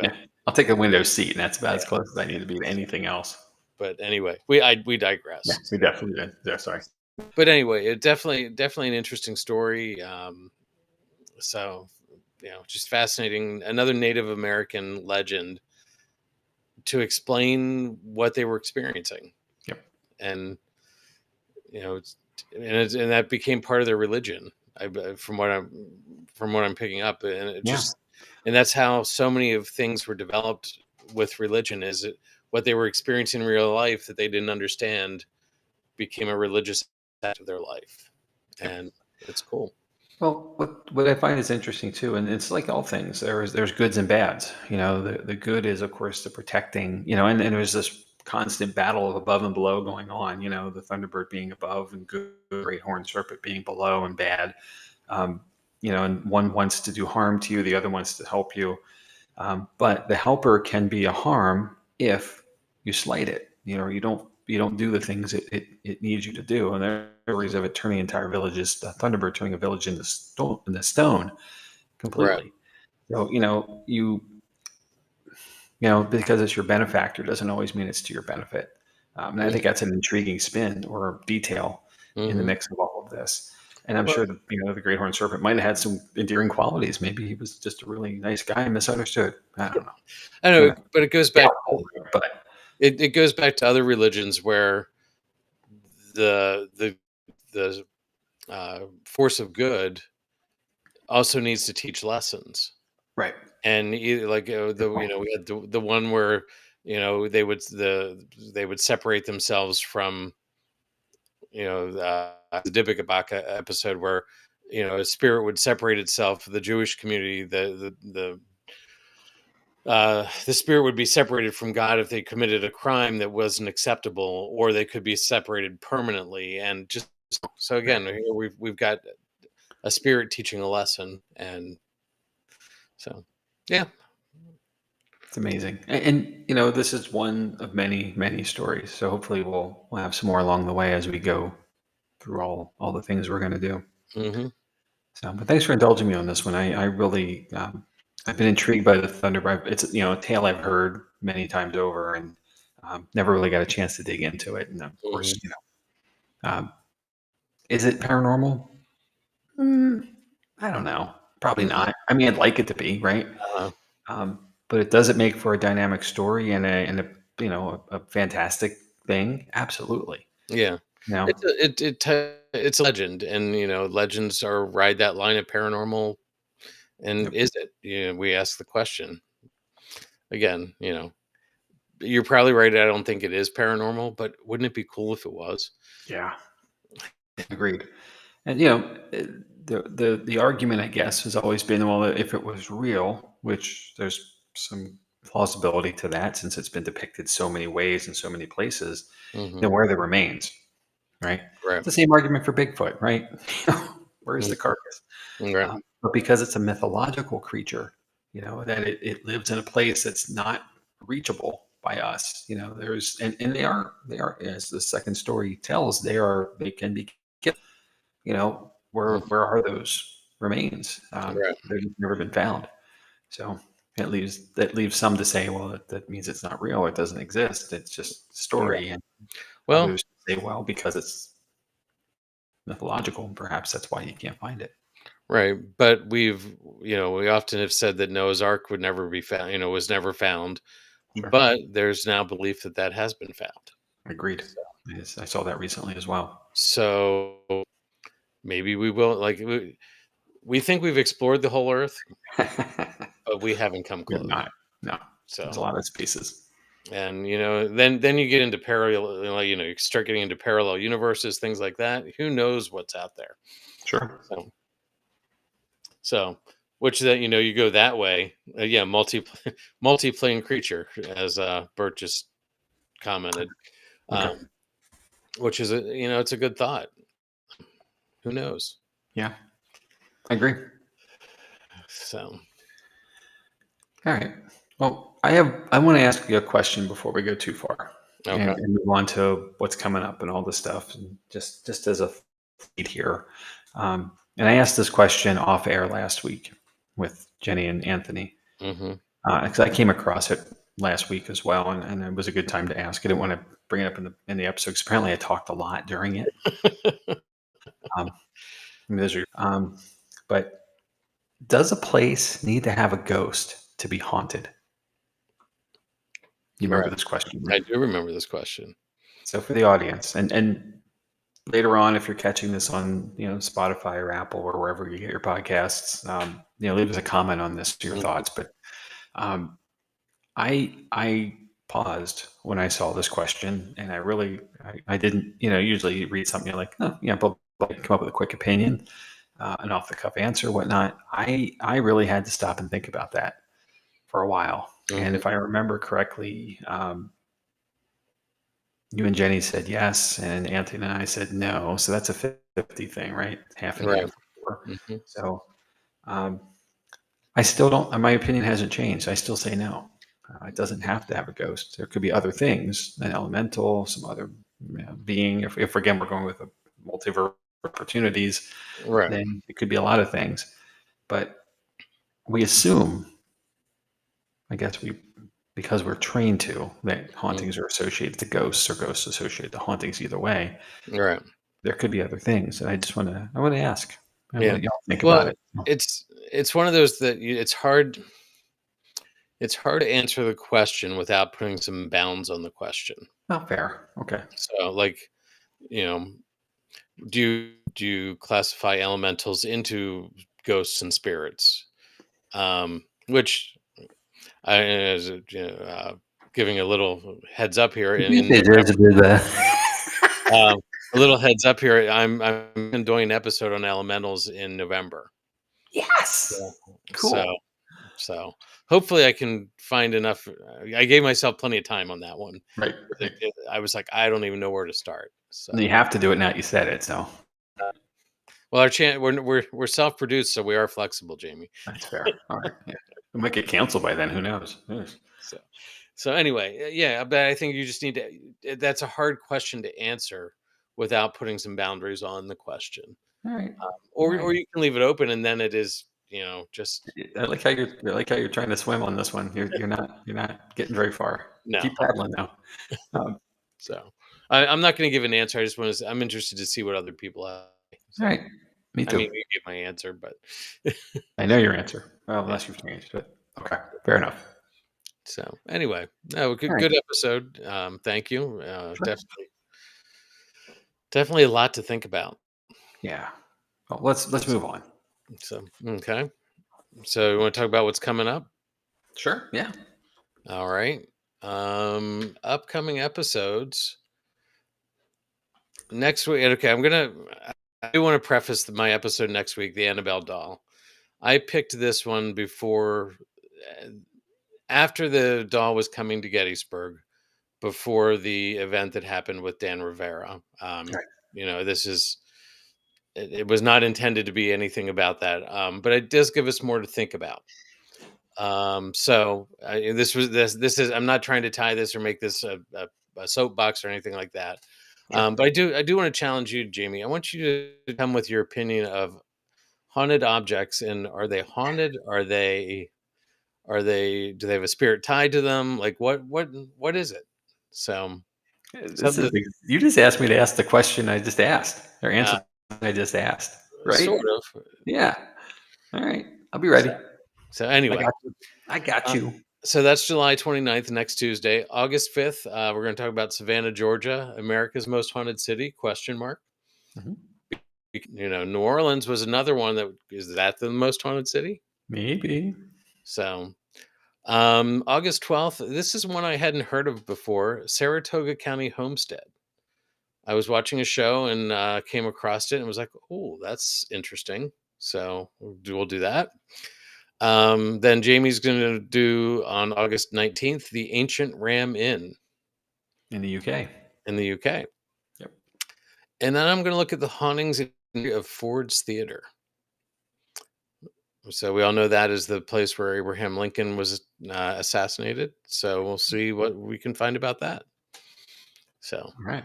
Yeah. I'll take a window seat, and that's about as close as I need to be to anything else. but anyway, we digress. Yeah, we definitely did. Yeah, sorry. But anyway, it definitely an interesting story. So just fascinating. Another Native American legend to explain what they were experiencing. Yep. And and that became part of their religion. From what I'm picking up, and and that's how so many of things were developed with religion. Is it what they were experiencing in real life that they didn't understand became a religious aspect of their life, and it's cool. Well, what I find is interesting too, and it's like all things. There's goods and bads. The good is, of course, the protecting. And there's this constant battle of above and below going on. The Thunderbird being above and good, Great Horned Serpent being below and bad. And one wants to do harm to you, the other wants to help you. But the helper can be a harm if you slight it. You don't do the things it needs you to do. And there are stories of it turning entire villages, the Thunderbird turning a village into stone completely. So because it's your benefactor doesn't always mean it's to your benefit. And I think that's an intriguing spin or detail in the mix of all of this. And I'm sure the Great Horned Serpent might have had some endearing qualities. Maybe he was just a really nice guy and misunderstood. I don't know. I know, but it goes back. But it goes back to other religions where the force of good also needs to teach lessons, right. and we had the one where they would separate themselves from the Dibigabaka episode where a spirit would separate itself. The Jewish community, the spirit would be separated from God if they committed a crime that wasn't acceptable, or they could be separated permanently. And just so again, we've got a spirit teaching a lesson, and so yeah, It's amazing. And this is one of many, many stories. So hopefully we'll have some more along the way as we go through all the things we're going to do. mm-hmm. So, but thanks for indulging me on this one. I really, I've been intrigued by the Thunderbird. It's a tale I've heard many times over, and never really got a chance to dig into it. And of course, is it paranormal? I don't know. Probably not. I mean, I'd like it to be, right? But does it make for a dynamic story and a fantastic thing? Absolutely. Yeah. No. It's a legend, and legends are ride that line of paranormal. And is it? We ask the question again. You're probably right. I don't think it is paranormal, but wouldn't it be cool if it was? Yeah. Agreed. And the argument, I guess, has always been, well, if it was real, which there's some plausibility to that since it's been depicted so many ways in so many places, then where are the remains, right? Right. It's the same argument for Bigfoot, right? Where's the carcass? Right. But because it's a mythological creature, that it lives in a place that's not reachable by us. And they are, as the second story tells, they can be killed. Where are those remains? They've never been found. So that leaves some to say, well, that means it's not real. It doesn't exist. It's just story. And others say, well, because it's mythological, perhaps that's why you can't find it. Right. But we often have said that Noah's Ark would never be found, was never found. Sure. But there's now belief that that has been found. Agreed. Yes, I saw that recently as well. So maybe we will, like, we think we've explored the whole Earth, but we haven't come You're close. not. No. There's a So, lot of spaces. and then you get into parallel, you start getting into parallel universes, things like that. Who knows what's out there? Sure. So, which that you go that way, yeah, multi-plane creature, as Bert just commented, Okay. which is it's a good thought. Who knows? Yeah. I agree. So, All right. Well, I want to ask you a question before we go too far, okay. and move on to what's coming up and all this stuff. And just as a feed here, and I asked this question off air last week with Jenny and Anthony Hmm. because I came across it last week as well, and it was a good time to ask. I didn't want to bring it up in the episode because apparently I talked a lot during it. But does a place need to have a ghost to be haunted? You remember this question, I right? do remember this question. So for the audience, and later on, if you're catching this on Spotify or Apple or wherever you get your podcasts, leave us a comment on this, your Mhm. thoughts. But I paused when I saw this question, and I didn't usually you read something you're like, oh yeah, but come up with a quick opinion, an off the cuff answer, whatnot. I really had to stop and think about that for a while. And if I remember correctly, you and Jenny said yes, and Anthony and I said no. So that's a 50 thing, right? Half and Right. half. Mhm. So I still don't, my opinion hasn't changed. I still say no. It doesn't have to have a ghost. There could be other things, an elemental, some other being. If again, we're going with a multiverse opportunities, Right. then it could be a lot of things. But we assume, I guess because we're trained to, that hauntings are associated to ghosts or ghosts associated to hauntings either way. Right. There could be other things. And I want to ask. I Yeah. want y'all think Well, about it. it's one of those that it's hard. It's hard to answer the question without putting some bounds on the question. Not fair. Okay. So, like, you know, do you classify elementals into ghosts and spirits? Which I, as a, giving a little heads up here a little heads up here. I'm doing an episode on elementals in November. Yes. Yeah. Cool. So hopefully I can find enough. I gave myself plenty of time on that one. Right. I was like, I don't even know where to start. So, You have to do it now. You said it, so well, we're self-produced, so we are flexible, Jamie. that's fair. All right. Yeah. We might get canceled by then. Who knows? So anyway, yeah, but I think you just need to. That's a hard question to answer without putting some boundaries on the question, All right. or you can leave it open, and then it is just I like how you're trying to swim on this one. You're not getting very far. no. Keep paddling now. So I'm not going to give an answer. I just want to. I'm interested to see what other people have. So, All right. Me I too. mean, you get my answer, but I know your answer. Well, unless you've changed, but okay, fair enough. so anyway, no, good, All right. good episode. Thank you. Sure. Definitely a lot to think about. Yeah. Well, let's move on. So okay. So you want to talk about what's coming up? Sure. Yeah. All right. Upcoming episodes next week. Okay, I do want to preface my episode next week, the Annabelle doll. I picked this one before, after the doll was coming to Gettysburg, before the event that happened with Dan Rivera. This is. It was not intended to be anything about that, but it does give us more to think about. This is. I'm not trying to tie this or make this a soapbox or anything like that. But I do want to challenge you, Jamie. I want you to come with your opinion of haunted objects, and are they haunted? Are they? Do they have a spirit tied to them? Like what is it? So You just asked me to ask the question I just asked, or answer uh, I just asked, right? sort of. Yeah. All right. I'll be ready. So I anyway, got you. I got you. so that's July 29th, next Tuesday. August 5th, we're going to talk about Savannah, Georgia, America's most haunted city, question mark. Mhm. New Orleans was another one is that the most haunted city? Maybe. So August 12th, this is one I hadn't heard of before, Saratoga County Homestead. I was watching a show and came across it and was like, oh, that's interesting. So we'll do that. Then Jamie's going to do on August 19th, the Ancient Ram Inn In the UK. in the UK. Yep. And then I'm going to look at the hauntings of Ford's Theater. So we all know that is the place where Abraham Lincoln was assassinated. So we'll see what we can find about that. So, All right.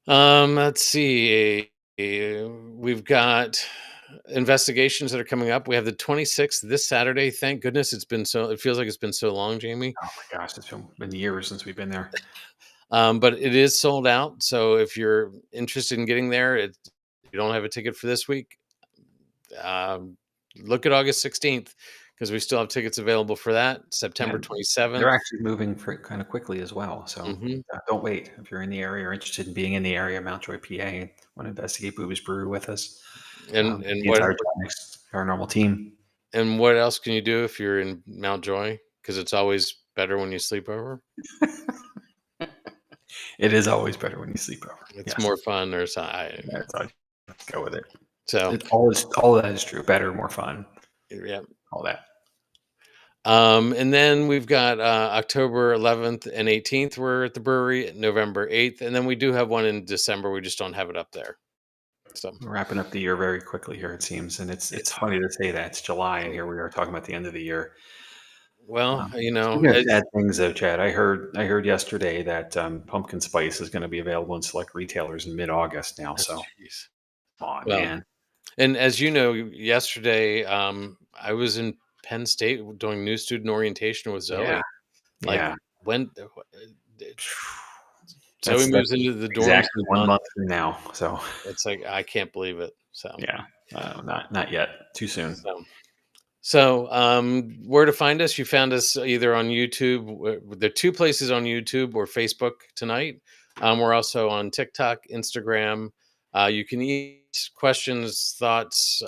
let's see. We've got investigations that are coming up. We have the 26th this Saturday. Thank goodness it feels like it's been so long, Jamie. Oh my gosh, it's been years since we've been there. But it is sold out. So if you're interested in getting there, you don't have a ticket for this week, look at August 16th because we still have tickets available for that. September 27th. They're actually moving kind of quickly as well. So Mhm. don't wait. If you're in the area or interested in being in the area, Mountjoy, PA, want to investigate Booby's Brew with us. And The what entire Jott-Nyx paranormal team. and what else can you do if you're in Mountjoy? Because it's always better when you sleep over. It is always better when you sleep over. It's Yes. more fun or something. That's all. Go with it. So All of that is true. Better, more fun. yeah. All that. And then we've got October 11th and 18th. We're at the brewery. November 8th, and then we do have one in December. We just don't have it up there. So We're wrapping up the year very quickly here, it seems, and it's funny to say that it's July, and here we are talking about the end of the year. well, Speaking of sad things, though, Chad, I heard yesterday that pumpkin spice is going to be available in select retailers in mid-August now. So, geez. come on, Well, man. And as you know, yesterday I was in Penn State doing new student orientation with Zoe. Yeah. Like Yeah. when That's Zoe moves into the dorms exactly in a 1 month, month from now. So, it's like I can't believe it. So yeah, not yet. Too soon. So where to find us? You found us either on YouTube. There are two places on YouTube or Facebook tonight. We're also on TikTok, Instagram. You can eat questions, thoughts,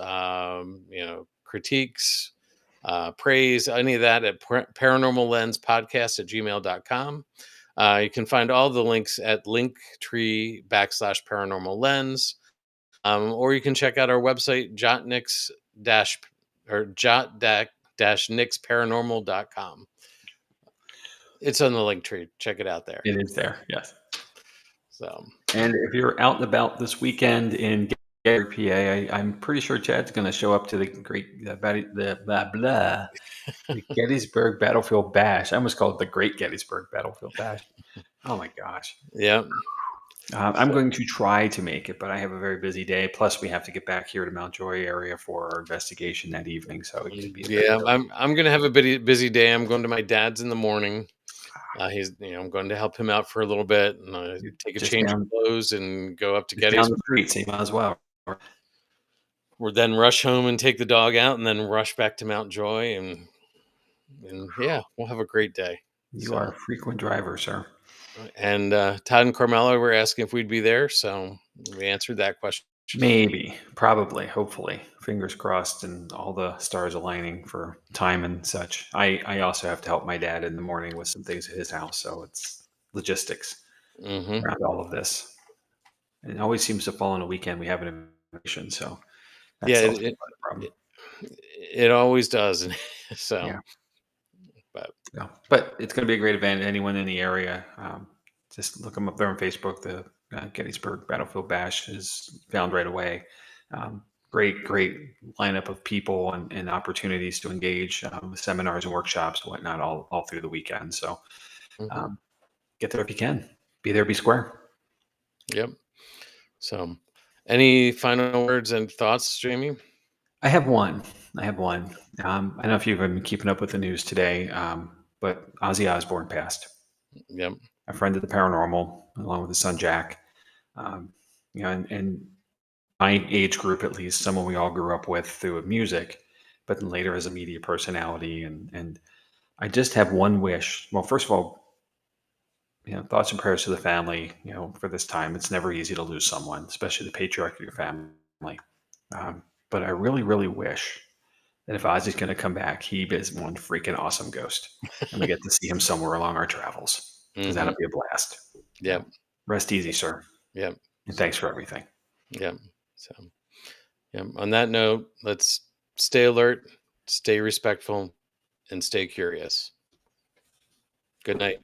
critiques, praise, any of that at Paranormal Lens Podcast at gmail.com. You can find all the links at linktree/paranormal lens. Or you can check out our website, Jott-Nyx Jott-Nyx It's on the link tree. Check it out there. It is there. Yes. So, and if you're out and about this weekend in Gettysburg, PA, I'm pretty sure Chad's going to show up to the the Gettysburg Battlefield Bash. I almost called it the Great Gettysburg Battlefield Bash. Oh my gosh. yeah. I'm going to try to make it, but I have a very busy day. Plus, we have to get back here to Mountjoy area for our investigation that evening, so it could be. I'm going to have a busy day. I'm going to my dad's in the morning. I'm going to help him out for a little bit and take a change of clothes and go up to Gettysburg. Down the street, so you might as well. We'll then rush home and take the dog out, and then rush back to Mountjoy, and yeah, we'll have a great day. You are a frequent driver, sir. And Todd and Carmela were asking if we'd be there, so we answered that question. Maybe, probably, hopefully, fingers crossed, and all the stars aligning for time and such. I also have to help my dad in the morning with some things at his house, so it's logistics around all of this. And it always seems to fall on a weekend. We have an invitation, so that's also a problem. It always does. So. Yeah. But it's going to be a great event. Anyone in the area, just look them up there on Facebook. The Gettysburg Battlefield Bash is found right away. Great lineup of people and opportunities to engage with seminars and workshops and whatnot all through the weekend. So get there if you can. Be there, be square. Yep. So any final words and thoughts, Jamie? I have one. I don't know if you've been keeping up with the news today, but Ozzy Osbourne passed. Yep. A friend of the paranormal, along with his son Jack. And my age group, at least, someone we all grew up with through music, but then later as a media personality. And I just have one wish. Well, first of all, thoughts and prayers to the family, for this time. It's never easy to lose someone, especially the patriarch of your family. But I really, really wish that if Ozzy's going to come back, he is one freaking awesome ghost. And we get to see him somewhere along our travels, because that'll be a blast. Yep. Rest easy, sir. Yep. And thanks for everything. Yep. So, yeah. On that note, let's stay alert, stay respectful, and stay curious. Good night.